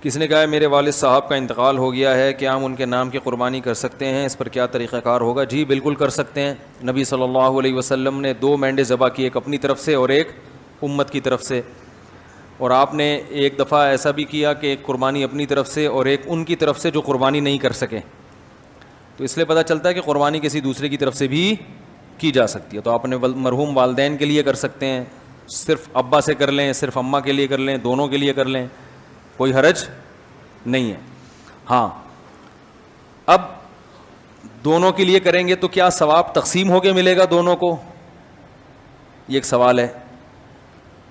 کسی نے کہا ہے میرے والد صاحب کا انتقال ہو گیا ہے، کیا ہم ان کے نام کی قربانی کر سکتے ہیں؟ اس پر کیا طریقہ کار ہوگا؟ جی بالکل کر سکتے ہیں. نبی صلی اللہ علیہ وسلم نے 2 مینڈے ذبح کی، ایک اپنی طرف سے اور ایک امت کی طرف سے. اور آپ نے ایک دفعہ ایسا بھی کیا کہ ایک قربانی اپنی طرف سے اور ایک ان کی طرف سے جو قربانی نہیں کر سکے. تو اس لیے پتہ چلتا ہے کہ قربانی کسی دوسرے کی طرف سے بھی کی جا سکتی ہے. تو آپ نے مرحوم والدین کے لیے کر سکتے ہیں، صرف ابا سے کر لیں، صرف اماں کے لیے کر لیں، دونوں کے لیے کر لیں، کوئی حرج نہیں ہے. ہاں اب دونوں کے لیے کریں گے تو کیا ثواب تقسیم ہو کے ملے گا دونوں کو؟ یہ ایک سوال ہے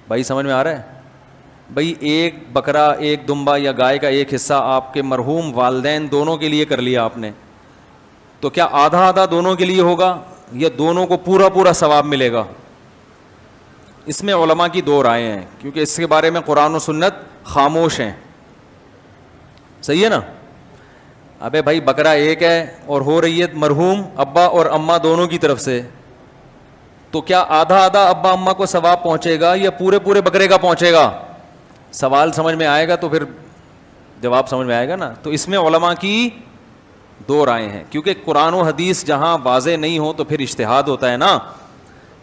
بھائی، سمجھ میں آ رہا ہے؟ بھائی ایک بکرا، ایک دمبا یا گائے کا ایک حصہ آپ کے مرحوم والدین دونوں کے لیے کر لیا آپ نے، تو کیا آدھا آدھا دونوں کے لیے ہوگا یا دونوں کو پورا پورا ثواب ملے گا؟ اس میں علماء کی 2 رائے ہیں، کیونکہ اس کے بارے میں قرآن و سنت خاموش ہیں. صحیح ہے نا؟ ابے بھائی بکرا ایک ہے اور ہو رہی ہے مرحوم ابا اور اماں دونوں کی طرف سے، تو کیا آدھا آدھا ابا اماں کو ثواب پہنچے گا یا پورے پورے بکرے کا پہنچے گا؟ سوال سمجھ میں آئے گا تو پھر جواب سمجھ میں آئے گا نا. تو اس میں علماء کی 2 رائے ہیں، کیونکہ قرآن و حدیث جہاں واضح نہیں ہو تو پھر اجتہاد ہوتا ہے نا.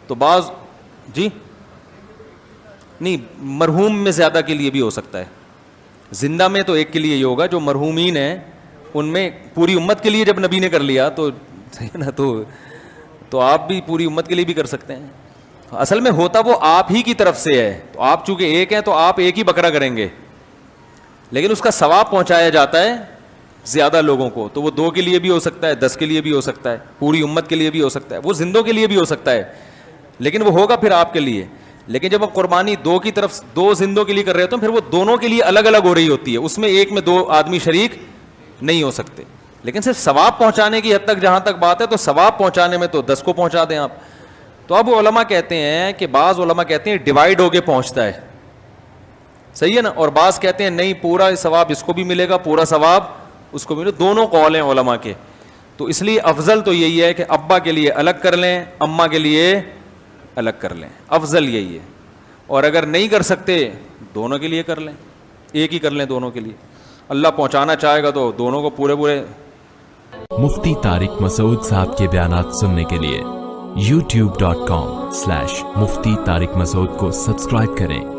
تو بعض جی نہیں، مرحوم میں زیادہ کے لیے بھی ہو سکتا ہے. زندہ میں تو ایک کے لیے ہی ہوگا، جو مرحومین ہیں ان میں پوری امت کے لیے جب نبی نے کر لیا تو صحیح نا، تو آپ بھی پوری امت کے لیے بھی کر سکتے ہیں. اصل میں ہوتا وہ آپ ہی کی طرف سے ہے، تو آپ چونکہ ایک ہیں تو آپ ایک ہی بکرا کریں گے، لیکن اس کا ثواب پہنچایا جاتا ہے زیادہ لوگوں کو. تو وہ 2 کے لیے بھی ہو سکتا ہے، 10 کے لیے بھی ہو سکتا ہے، پوری امت کے لیے بھی ہو سکتا ہے، وہ زندوں کے لیے بھی ہو سکتا ہے، لیکن وہ ہوگا پھر آپ کے لیے. لیکن جب آپ قربانی 2 کی طرف 2 زندوں کے لیے کر رہے ہوتے ہیں، پھر وہ دونوں کے لیے الگ الگ ہو رہی ہوتی ہے، اس میں ایک میں 2 آدمی شریک نہیں ہو سکتے. لیکن صرف ثواب پہنچانے کی حد تک جہاں تک بات ہے، تو ثواب پہنچانے میں تو 10 کو پہنچا دیں آپ. تو اب علماء کہتے ہیں کہ بعض علماء کہتے ہیں ڈیوائیڈ ہو کے پہنچتا ہے، صحیح ہے نا، اور بعض کہتے ہیں نہیں پورا ثواب اس کو بھی ملے گا، پورا ثواب اس کو بھی ملے گا. دونوں قول ہیں علماء کے. تو اس لیے افضل تو یہی ہے کہ ابا کے لیے الگ کر لیں، اماں کے لیے الگ کر لیں، افضل یہی ہے. اور اگر نہیں کر سکتے دونوں کے لیے کر لیں، ایک ہی کر لیں دونوں کے لیے. اللہ پہنچانا چاہے گا تو دونوں کو پورے پورے. مفتی طارق مسعود صاحب کے بیانات سننے کے لیے youtube.com/مفتی طارق مسعود کو سبسکرائب کریں.